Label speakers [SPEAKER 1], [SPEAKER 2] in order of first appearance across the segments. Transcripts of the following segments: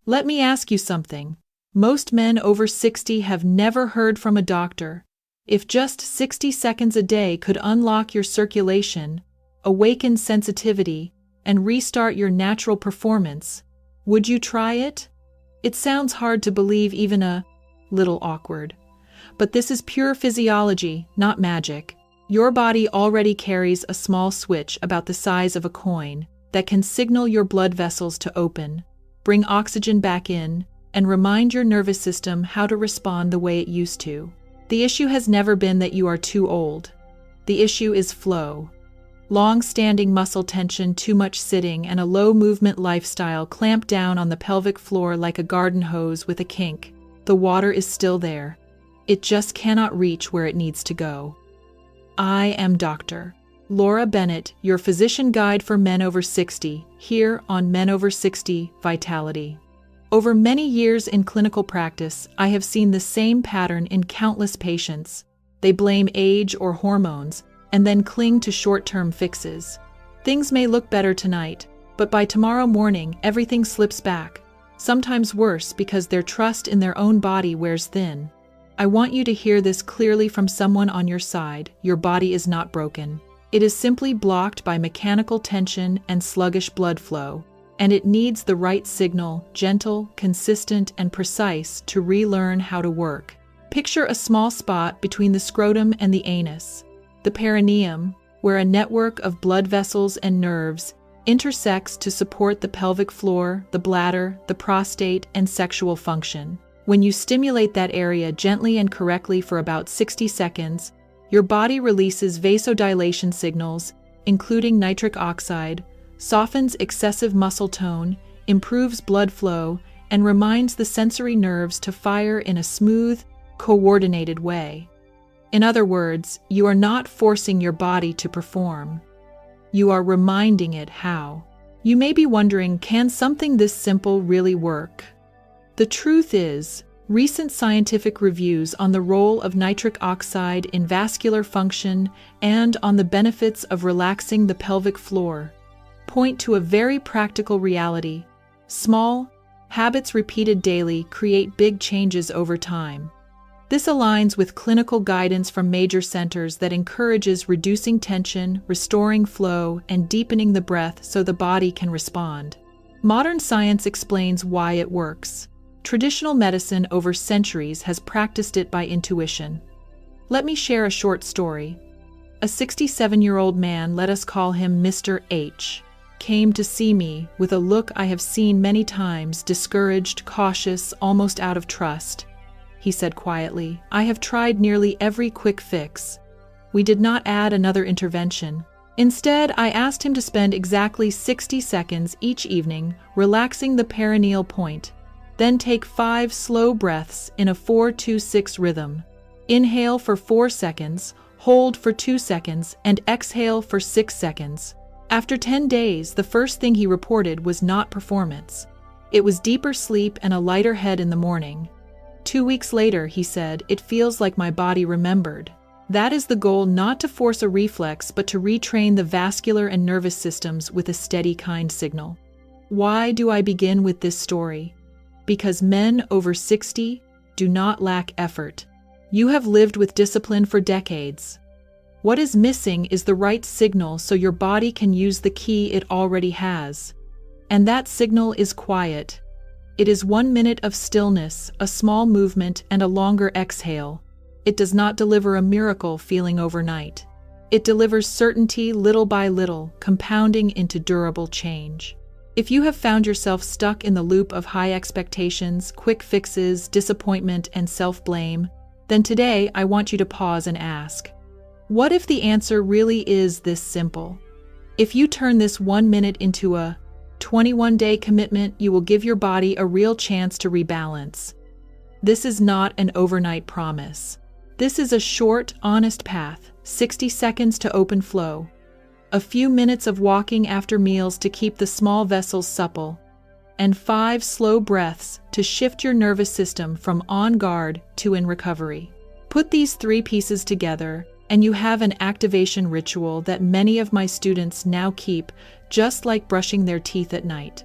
[SPEAKER 1] Let me ask you something. Most men over 60 have never heard from a doctor. If just 60 seconds a day could unlock your circulation, awaken sensitivity, and restart your natural performance, would you try it? It sounds hard to believe, even a little awkward. But this is pure physiology, not magic. Your body already carries a small switch about the size of a coin that can signal your blood vessels to open, bring oxygen back in, and remind your nervous system how to respond the way it used to. The issue has never been that you are too old. The issue is flow. Long-standing muscle tension, too much sitting, and a low-movement lifestyle clamp down on the pelvic floor like a garden hose with a kink. The water is still there. It just cannot reach where it needs to go. I am Dr. Laura Bennett, your physician guide for men over 60, here on Men Over 60 Vitality. Over many years in clinical practice, I have seen the same pattern in countless patients. They blame age or hormones, and then cling to short-term fixes. Things may look better tonight, but by tomorrow morning, everything slips back, sometimes worse because their trust in their own body wears thin. I want you to hear this clearly from someone on your side. Your body is not broken. It is simply blocked by mechanical tension and sluggish blood flow, and it needs the right signal, gentle, consistent, and precise, to relearn how to work. Picture a small spot between the scrotum and the anus, the perineum, where a network of blood vessels and nerves intersects to support the pelvic floor, the bladder, the prostate, and sexual function. When you stimulate that area gently and correctly for about 60 seconds, your body releases vasodilation signals, including nitric oxide, softens excessive muscle tone, improves blood flow, and reminds the sensory nerves to fire in a smooth, coordinated way. In other words, you are not forcing your body to perform. You are reminding it how. You may be wondering, can something this simple really work? The truth is, recent scientific reviews on the role of nitric oxide in vascular function and on the benefits of relaxing the pelvic floor point to a very practical reality. Small habits repeated daily create big changes over time. This aligns with clinical guidance from major centers that encourages reducing tension, restoring flow, and deepening the breath so the body can respond. Modern science explains why it works. Traditional medicine over centuries has practiced it by intuition. Let me share a short story. A 67-year-old man, let us call him Mr. H, came to see me with a look I have seen many times, discouraged, cautious, almost out of trust. He said quietly, "I have tried nearly every quick fix." We did not add another intervention. Instead, I asked him to spend exactly 60 seconds each evening relaxing the perineal point. Then take 5 slow breaths in a 4-2-6 rhythm. Inhale for 4 seconds, hold for 2 seconds, and exhale for 6 seconds. After 10 days, the first thing he reported was not performance. It was deeper sleep and a lighter head in the morning. 2 weeks later, he said, "It feels like my body remembered." That is the goal, not to force a reflex, but to retrain the vascular and nervous systems with a steady, kind signal. Why do I begin with this story? Because men over 60 do not lack effort. You have lived with discipline for decades. What is missing is the right signal so your body can use the key it already has. And that signal is quiet. It is 1 minute of stillness, a small movement, and a longer exhale. It does not deliver a miracle feeling overnight. It delivers certainty little by little, compounding into durable change. If you have found yourself stuck in the loop of high expectations, quick fixes, disappointment, and self-blame, then today I want you to pause and ask, what if the answer really is this simple? If you turn this 1 minute into a 21-day commitment, you will give your body a real chance to rebalance. This is not an overnight promise. This is a short, honest path, 60 seconds to open flow. A few minutes of walking after meals to keep the small vessels supple, and 5 slow breaths to shift your nervous system from on guard to in recovery. Put these 3 pieces together, and you have an activation ritual that many of my students now keep, just like brushing their teeth at night.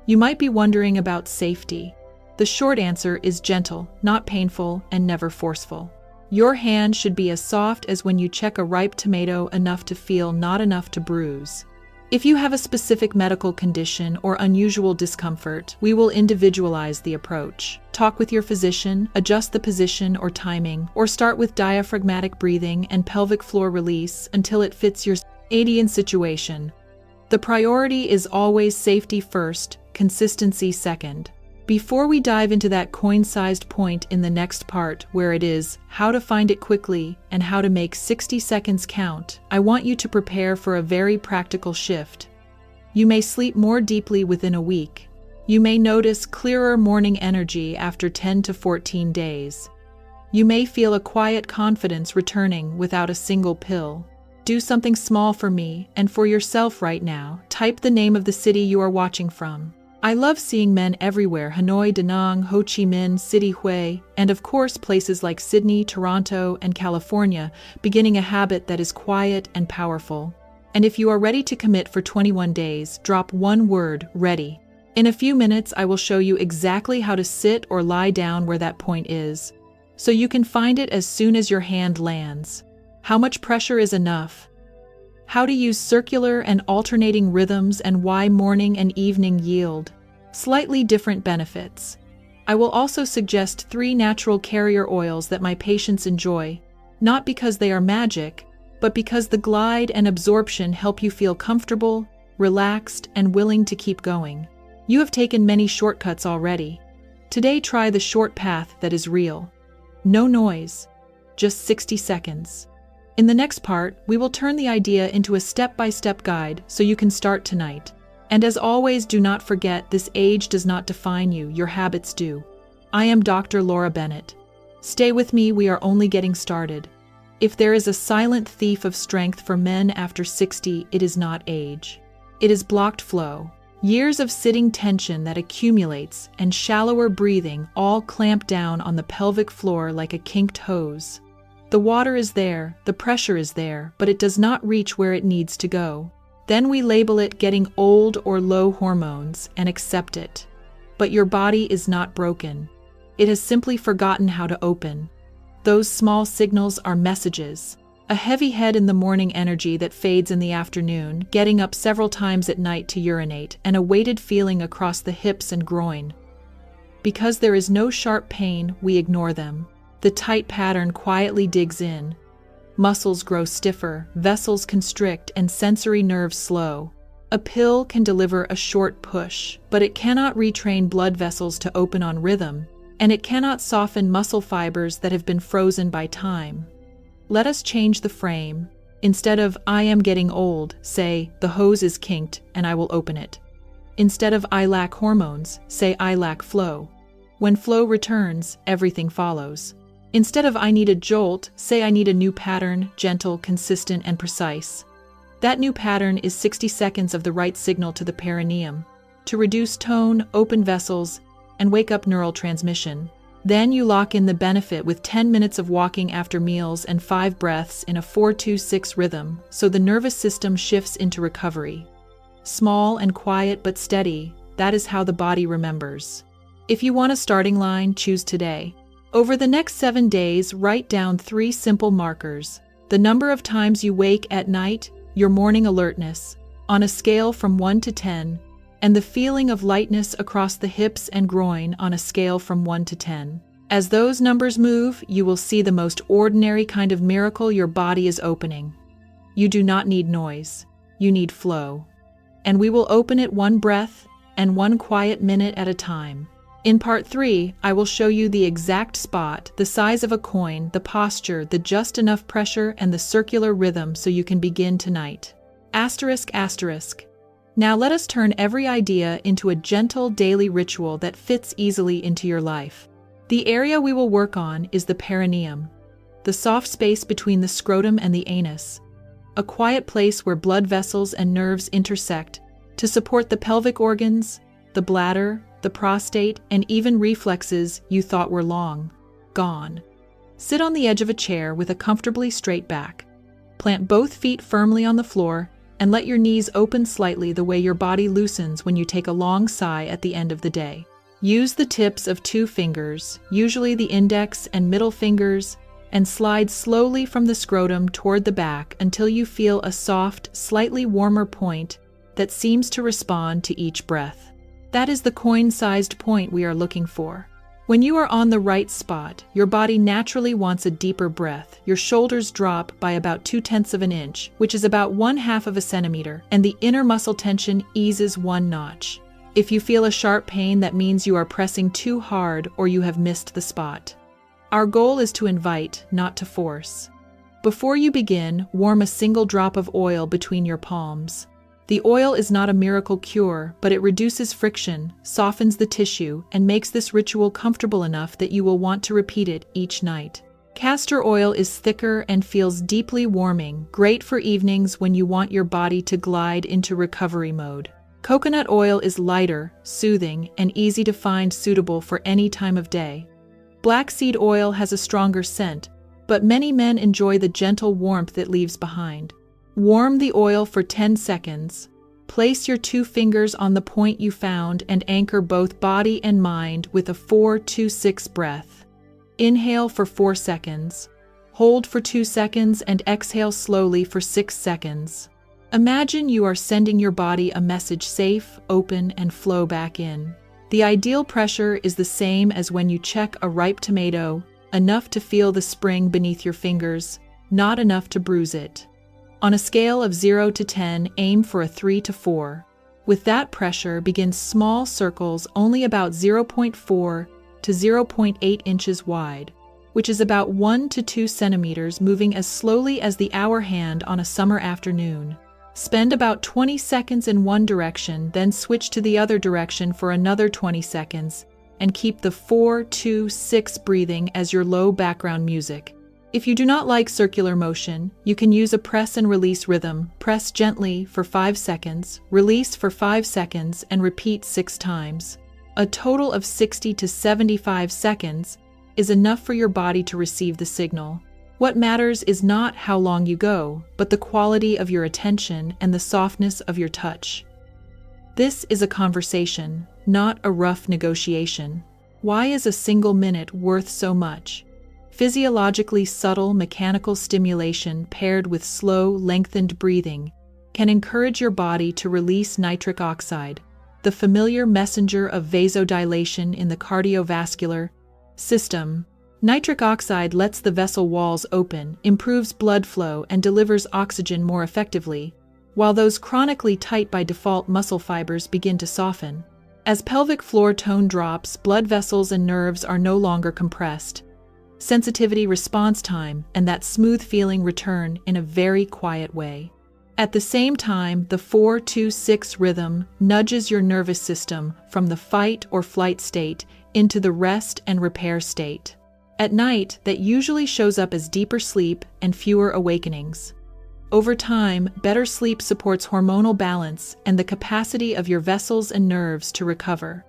[SPEAKER 1] You might be wondering about safety. The short answer is gentle, not painful, and never forceful. Your hand should be as soft as when you check a ripe tomato, enough to feel, not enough to bruise. If you have a specific medical condition or unusual discomfort, we will individualize the approach. Talk with your physician, adjust the position or timing, or start with diaphragmatic breathing and pelvic floor release until it fits your Adian situation. The priority is always safety first, consistency second. Before we dive into that coin-sized point in the next part, where it is how to find it quickly and how to make 60 seconds count, I want you to prepare for a very practical shift. You may sleep more deeply within a week. You may notice clearer morning energy after 10 to 14 days. You may feel a quiet confidence returning without a single pill. Do something small for me and for yourself right now. Type the name of the city you are watching from. I love seeing men everywhere: Hanoi, Da Nang, Ho Chi Minh City, Hue, and of course places like Sydney, Toronto, and California, beginning a habit that is quiet and powerful. And if you are ready to commit for 21 days, drop one word: ready. In a few minutes, I will show you exactly how to sit or lie down where that point is, so you can find it as soon as your hand lands. How much pressure is enough? How to use circular and alternating rhythms and why morning and evening yield slightly different benefits. I will also suggest 3 natural carrier oils that my patients enjoy, not because they are magic, but because the glide and absorption help you feel comfortable, relaxed, and willing to keep going. You have taken many shortcuts already. Today, try the short path that is real. No noise, just 60 seconds. In the next part, we will turn the idea into a step-by-step guide so you can start tonight. And as always, do not forget, this age does not define you, your habits do. I am Dr. Laura Bennett. Stay with me, we are only getting started. If there is a silent thief of strength for men after 60, it is not age. It is blocked flow. Years of sitting tension that accumulates and shallower breathing all clamp down on the pelvic floor like a kinked hose. The water is there, the pressure is there, but it does not reach where it needs to go. Then we label it getting old or low hormones and accept it. But your body is not broken. It has simply forgotten how to open. Those small signals are messages. A heavy head in the morning, energy that fades in the afternoon, getting up several times at night to urinate, and a weighted feeling across the hips and groin. Because there is no sharp pain, we ignore them. The tight pattern quietly digs in. Muscles grow stiffer, vessels constrict, and sensory nerves slow. A pill can deliver a short push, but it cannot retrain blood vessels to open on rhythm, and it cannot soften muscle fibers that have been frozen by time. Let us change the frame. Instead of "I am getting old," say "the hose is kinked and I will open it." Instead of "I lack hormones," say "I lack flow." When flow returns, everything follows. Instead of "I need a jolt," say "I need a new pattern, gentle, consistent, and precise." That new pattern is 60 seconds of the right signal to the perineum, to reduce tone, open vessels, and wake up neural transmission. Then you lock in the benefit with 10 minutes of walking after meals and 5 breaths in a 4-2-6 rhythm, so the nervous system shifts into recovery. Small and quiet but steady, that is how the body remembers. If you want a starting line, choose today. Over the next 7 days, write down 3 simple markers: the number of times you wake at night, your morning alertness, on a scale from 1 to 10, and the feeling of lightness across the hips and groin on a scale from 1 to 10. As those numbers move, you will see the most ordinary kind of miracle your body is opening. You do not need noise. You need flow. And we will open it 1 breath and 1 quiet minute at a time. In part 3, I will show you the exact spot, the size of a coin, the posture, the just enough pressure, and the circular rhythm so you can begin tonight. ***. Now let us turn every idea into a gentle daily ritual that fits easily into your life. The area we will work on is the perineum, the soft space between the scrotum and the anus, a quiet place where blood vessels and nerves intersect to support the pelvic organs, the bladder, the prostate, and even reflexes you thought were long gone. Sit on the edge of a chair with a comfortably straight back. Plant both feet firmly on the floor and let your knees open slightly the way your body loosens when you take a long sigh at the end of the day. Use the tips of 2 fingers, usually the index and middle fingers, and slide slowly from the scrotum toward the back until you feel a soft, slightly warmer point that seems to respond to each breath. That is the coin-sized point we are looking for. When you are on the right spot, your body naturally wants a deeper breath. Your shoulders drop by about 0.2 of an inch, which is about 1/2 of a centimeter, and the inner muscle tension eases 1 notch. If you feel a sharp pain, that means you are pressing too hard or you have missed the spot. Our goal is to invite, not to force. Before you begin, warm a single drop of oil between your palms. The oil is not a miracle cure, but it reduces friction, softens the tissue, and makes this ritual comfortable enough that you will want to repeat it each night. Castor oil is thicker and feels deeply warming, great for evenings when you want your body to glide into recovery mode. Coconut oil is lighter, soothing, and easy to find, suitable for any time of day. Black seed oil has a stronger scent, but many men enjoy the gentle warmth it leaves behind. Warm the oil for 10 seconds. Place your 2 fingers on the point you found and anchor both body and mind with a 4-2-6 breath. Inhale for 4 seconds. Hold for 2 seconds and exhale slowly for 6 seconds. Imagine you are sending your body a message: safe, open, and flow back in. The ideal pressure is the same as when you check a ripe tomato, enough to feel the spring beneath your fingers, not enough to bruise it. On a scale of 0 to 10, aim for a 3 to 4. With that pressure, begin small circles only about 0.4 to 0.8 inches wide, which is about 1 to 2 centimeters, moving as slowly as the hour hand on a summer afternoon. Spend about 20 seconds in one direction, then switch to the other direction for another 20 seconds, and keep the 4-2-6 breathing as your low background music. If you do not like circular motion, you can use a press and release rhythm. Press gently for 5 seconds, release for 5 seconds, and repeat 6 times. A total of 60 to 75 seconds is enough for your body to receive the signal. What matters is not how long you go, but the quality of your attention and the softness of your touch. This is a conversation, not a rough negotiation. Why is a single minute worth so much? Physiologically subtle mechanical stimulation paired with slow, lengthened breathing can encourage your body to release nitric oxide, the familiar messenger of vasodilation in the cardiovascular system. Nitric oxide lets the vessel walls open, improves blood flow, and delivers oxygen more effectively, while those chronically tight by default muscle fibers begin to soften. As pelvic floor tone drops, blood vessels and nerves are no longer compressed. Sensitivity, response time, and that smooth feeling return in a very quiet way. At the same time, the 4-2-6 rhythm nudges your nervous system from the fight or flight state into the rest and repair state. At night, that usually shows up as deeper sleep and fewer awakenings. Over time, better sleep supports hormonal balance and the capacity of your vessels and nerves to recover.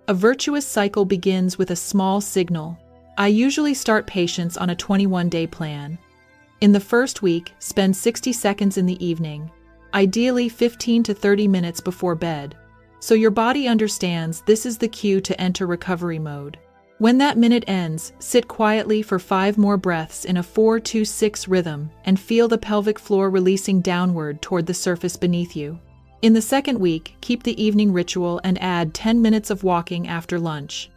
[SPEAKER 1] A virtuous cycle begins with a small signal. I usually start patients on a 21-day plan. In the first week, spend 60 seconds in the evening, ideally 15 to 30 minutes before bed, so your body understands this is the cue to enter recovery mode. When that minute ends, sit quietly for 5 more breaths in a 4-2-6 rhythm and feel the pelvic floor releasing downward toward the surface beneath you. In the second week, keep the evening ritual and add 10 minutes of walking after lunch.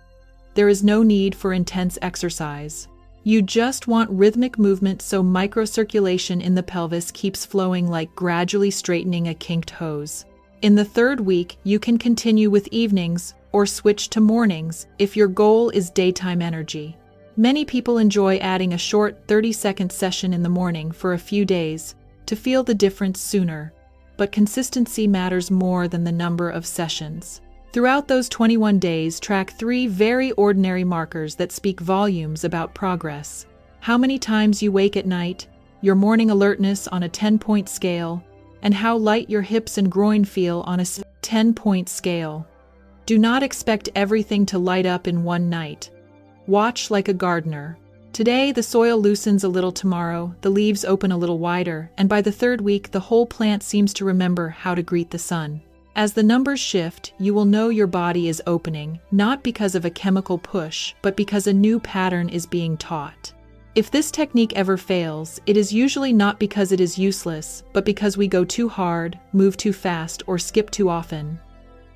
[SPEAKER 1] There is no need for intense exercise. You just want rhythmic movement so microcirculation in the pelvis keeps flowing, like gradually straightening a kinked hose. In the third week, you can continue with evenings or switch to mornings if your goal is daytime energy. Many people enjoy adding a short 30-second session in the morning for a few days to feel the difference sooner, but consistency matters more than the number of sessions. Throughout those 21 days, track 3 very ordinary markers that speak volumes about progress. How many times you wake at night, your morning alertness on a 10-point scale, and how light your hips and groin feel on a 10-point scale. Do not expect everything to light up in one night. Watch like a gardener. Today, the soil loosens a little, tomorrow, the leaves open a little wider, and by the third week, the whole plant seems to remember how to greet the sun. As the numbers shift, you will know your body is opening, not because of a chemical push, but because a new pattern is being taught. If this technique ever fails, it is usually not because it is useless, but because we go too hard, move too fast, or skip too often.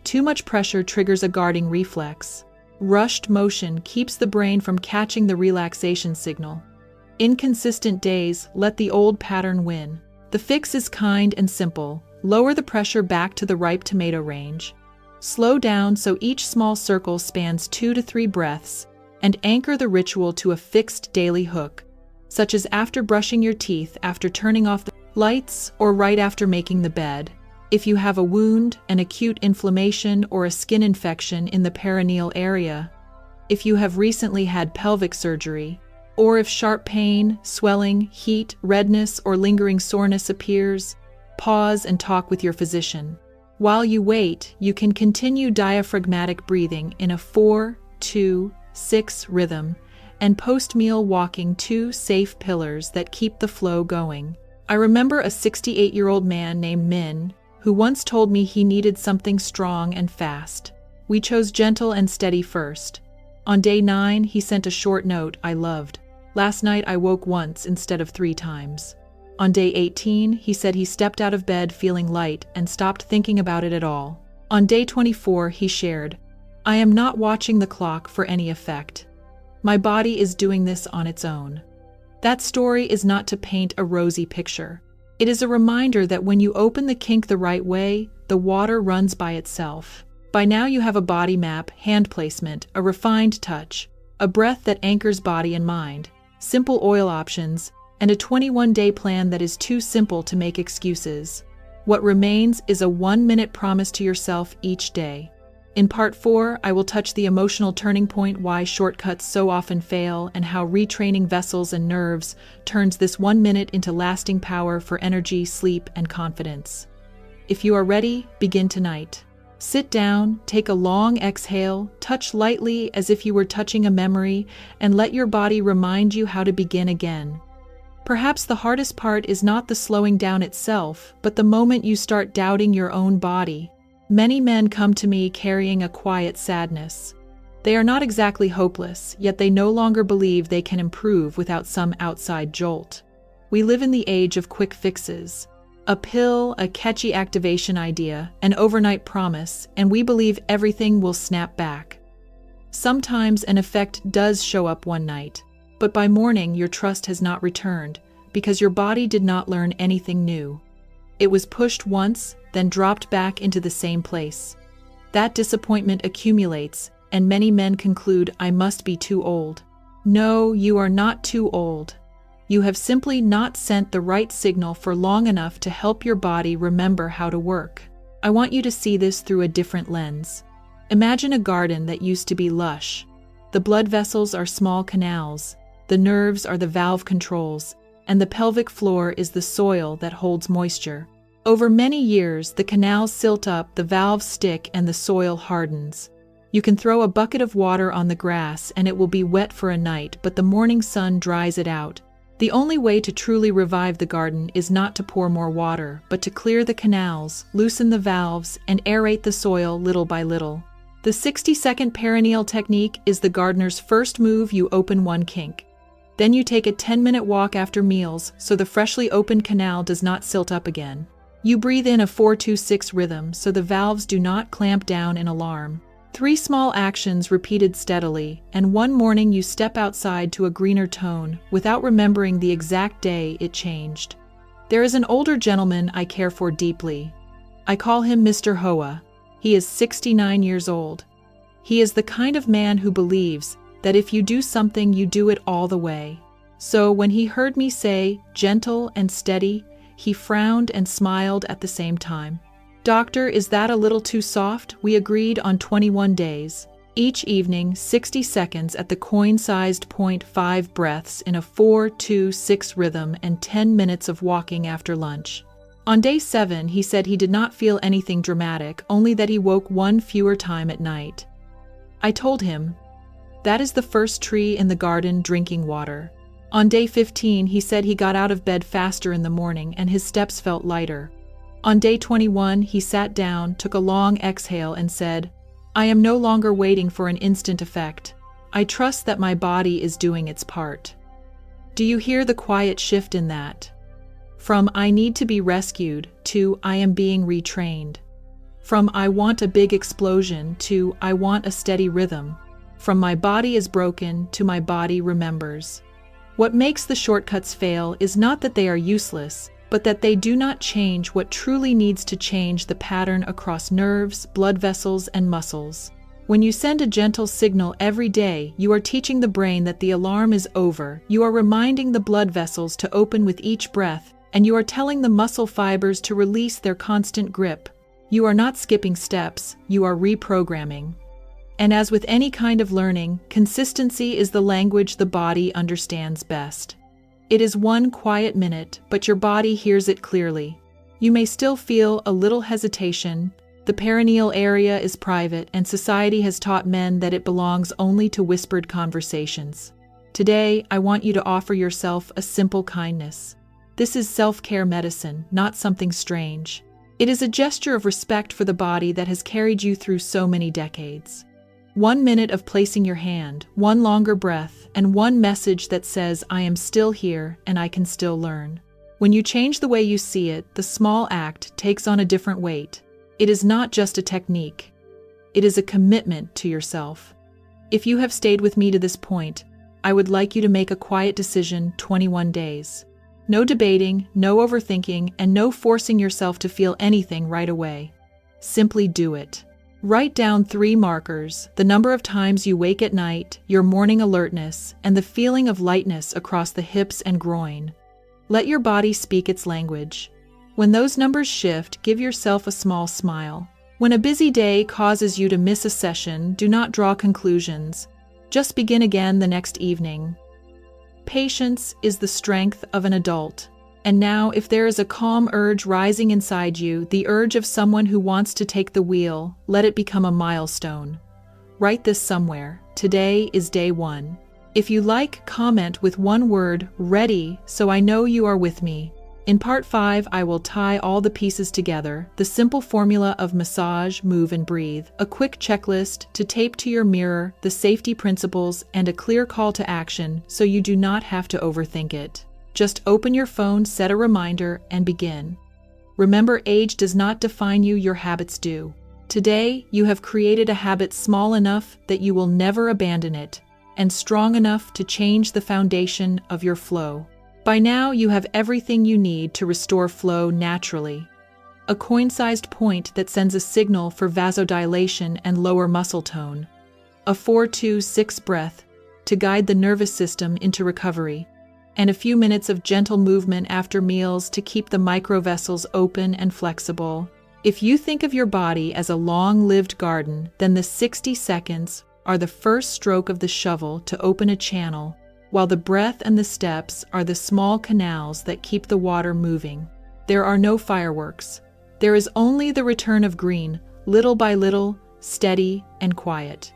[SPEAKER 1] Too much pressure triggers a guarding reflex. Rushed motion keeps the brain from catching the relaxation signal. Inconsistent days let the old pattern win. The fix is kind and simple. Lower the pressure back to the ripe tomato range. Slow down so each small circle spans 2 to 3 breaths, and anchor the ritual to a fixed daily hook, such as after brushing your teeth, after turning off the lights, or right after making the bed. If you have a wound, an acute inflammation, or a skin infection in the perineal area, if you have recently had pelvic surgery, or if sharp pain, swelling, heat, redness, or lingering soreness appears, pause and talk with your physician. While you wait, you can continue diaphragmatic breathing in a 4-2-6 rhythm, and post-meal walking, 2 safe pillars that keep the flow going. I remember a 68-year-old man named Min, who once told me he needed something strong and fast. We chose gentle and steady first. On day 9, he sent a short note I loved. Last night I woke once instead of 3 times. On day 18, he said he stepped out of bed feeling light and stopped thinking about it at all. On day 24, he shared, I am not watching the clock for any effect. My body is doing this on its own. That story is not to paint a rosy picture. It is a reminder that when you open the kink the right way, the water runs by itself. By now you have a body map, hand placement, a refined touch, a breath that anchors body and mind, simple oil options, and a 21-day plan that is too simple to make excuses. What remains is a 1-minute promise to yourself each day. In Part 4, I will touch the emotional turning point, why shortcuts so often fail, and how retraining vessels and nerves turns this 1 minute into lasting power for energy, sleep, and confidence. If you are ready, begin tonight. Sit down, take a long exhale, touch lightly as if you were touching a memory, and let your body remind you how to begin again. Perhaps the hardest part is not the slowing down itself, but the moment you start doubting your own body. Many men come to me carrying a quiet sadness. They are not exactly hopeless, yet they no longer believe they can improve without some outside jolt. We live in the age of quick fixes. A pill, a catchy activation idea, an overnight promise, and we believe everything will snap back. Sometimes an effect does show up one night, but by morning your trust has not returned, because your body did not learn anything new. It was pushed once, then dropped back into the same place. That disappointment accumulates, and many men conclude, I must be too old. No, you are not too old. You have simply not sent the right signal for long enough to help your body remember how to work. I want you to see this through a different lens. Imagine a garden that used to be lush. The blood vessels are small canals, the nerves are the valve controls, and the pelvic floor is the soil that holds moisture. Over many years, the canals silt up, the valves stick, and the soil hardens. You can throw a bucket of water on the grass and it will be wet for a night, but the morning sun dries it out. The only way to truly revive the garden is not to pour more water, but to clear the canals, loosen the valves, and aerate the soil little by little. The 60-second perineal technique is the gardener's first move. You open one kink. Then you take a 10-minute walk after meals so the freshly opened canal does not silt up again. You breathe in a 4-2-6 rhythm so the valves do not clamp down in alarm. 3 small actions repeated steadily, and one morning you step outside to a greener tone without remembering the exact day it changed. There is an older gentleman I care for deeply. I call him Mr. Hoa. He is 69 years old. He is the kind of man who believes that if you do something, you do it all the way. So when he heard me say, gentle and steady, he frowned and smiled at the same time. Doctor, is that a little too soft? We agreed on 21 days. Each evening, 60 seconds at the coin-sized 0.5 breaths in a 4-2-6 rhythm and 10 minutes of walking after lunch. On day 7, he said he did not feel anything dramatic, only that he woke one fewer time at night. I told him, That is the first tree in the garden drinking water. On day 15, he said he got out of bed faster in the morning and his steps felt lighter. On day 21, he sat down, took a long exhale and said, "I am no longer waiting for an instant effect. I trust that my body is doing its part." Do you hear the quiet shift in that? From "I need to be rescued" to "I am being retrained." From "I want a big explosion" to "I want a steady rhythm." From "my body is broken" to "my body remembers." What makes the shortcuts fail is not that they are useless, but that they do not change what truly needs to change: the pattern across nerves, blood vessels, and muscles. When you send a gentle signal every day, you are teaching the brain that the alarm is over, you are reminding the blood vessels to open with each breath, and you are telling the muscle fibers to release their constant grip. You are not skipping steps, you are reprogramming. And as with any kind of learning, consistency is the language the body understands best. It is one quiet minute, but your body hears it clearly. You may still feel a little hesitation. The perineal area is private, and society has taught men that it belongs only to whispered conversations. Today, I want you to offer yourself a simple kindness. This is self-care medicine, not something strange. It is a gesture of respect for the body that has carried you through so many decades. 1 minute of placing your hand, one longer breath, and one message that says, "I am still here and I can still learn." When you change the way you see it, the small act takes on a different weight. It is not just a technique. It is a commitment to yourself. If you have stayed with me to this point, I would like you to make a quiet decision: 21 days. No debating, no overthinking, and no forcing yourself to feel anything right away. Simply do it. Write down 3 markers: the number of times you wake at night, your morning alertness, and the feeling of lightness across the hips and groin. Let your body speak its language. When those numbers shift, give yourself a small smile. When a busy day causes you to miss a session, do not draw conclusions. Just begin again the next evening. Patience is the strength of an adult. And now, if there is a calm urge rising inside you, the urge of someone who wants to take the wheel, let it become a milestone. Write this somewhere: today is day 1. If you like, comment with one word: ready, so I know you are with me. In part 5, I will tie all the pieces together: the simple formula of massage, move, and breathe, a quick checklist to tape to your mirror, the safety principles, and a clear call to action so you do not have to overthink it. Just open your phone, set a reminder, and begin. Remember, age does not define you, your habits do. Today, you have created a habit small enough that you will never abandon it, and strong enough to change the foundation of your flow. By now, you have everything you need to restore flow naturally. A coin-sized point that sends a signal for vasodilation and lower muscle tone. A 4-2-6 breath to guide the nervous system into recovery. And a few minutes of gentle movement after meals to keep the microvessels open and flexible. If you think of your body as a long-lived garden, then the 60 seconds are the first stroke of the shovel to open a channel, while the breath and the steps are the small canals that keep the water moving. There are no fireworks. There is only the return of green, little by little, steady and quiet.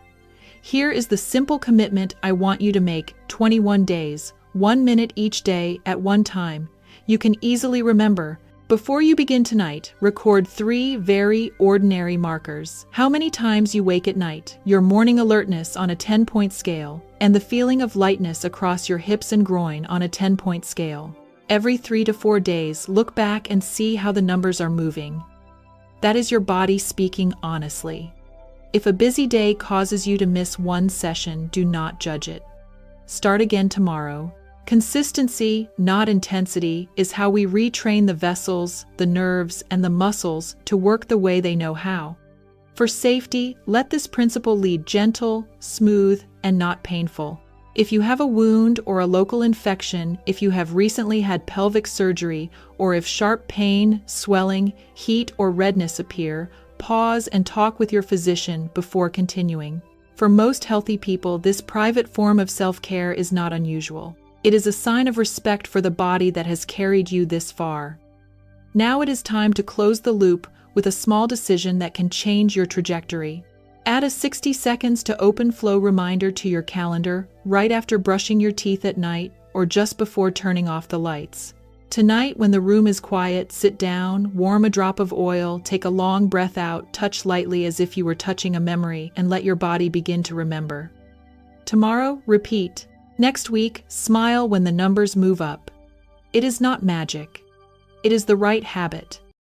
[SPEAKER 1] Here is the simple commitment I want you to make: 21 days, 1 minute each day at one time. You can easily remember. Before you begin tonight, record 3 very ordinary markers: how many times you wake at night, your morning alertness on a 10-point scale, and the feeling of lightness across your hips and groin on a 10-point scale. Every 3 to 4 days, look back and see how the numbers are moving. That is your body speaking honestly. If a busy day causes you to miss one session, do not judge it. Start again tomorrow. Consistency, not intensity, is how we retrain the vessels, the nerves, and the muscles to work the way they know how. For safety, let this principle lead: gentle, smooth, and not painful. If you have a wound or a local infection, if you have recently had pelvic surgery, or if sharp pain, swelling, heat, or redness appear, pause and talk with your physician before continuing. For most healthy people, this private form of self-care is not unusual. It is a sign of respect for the body that has carried you this far. Now it is time to close the loop with a small decision that can change your trajectory. Add a 60 seconds to open flow reminder to your calendar right after brushing your teeth at night or just before turning off the lights. Tonight, when the room is quiet, sit down, warm a drop of oil, take a long breath out, touch lightly as if you were touching a memory, and let your body begin to remember. Tomorrow, repeat. Next week, smile when the numbers move up. It is not magic. It is the right habit.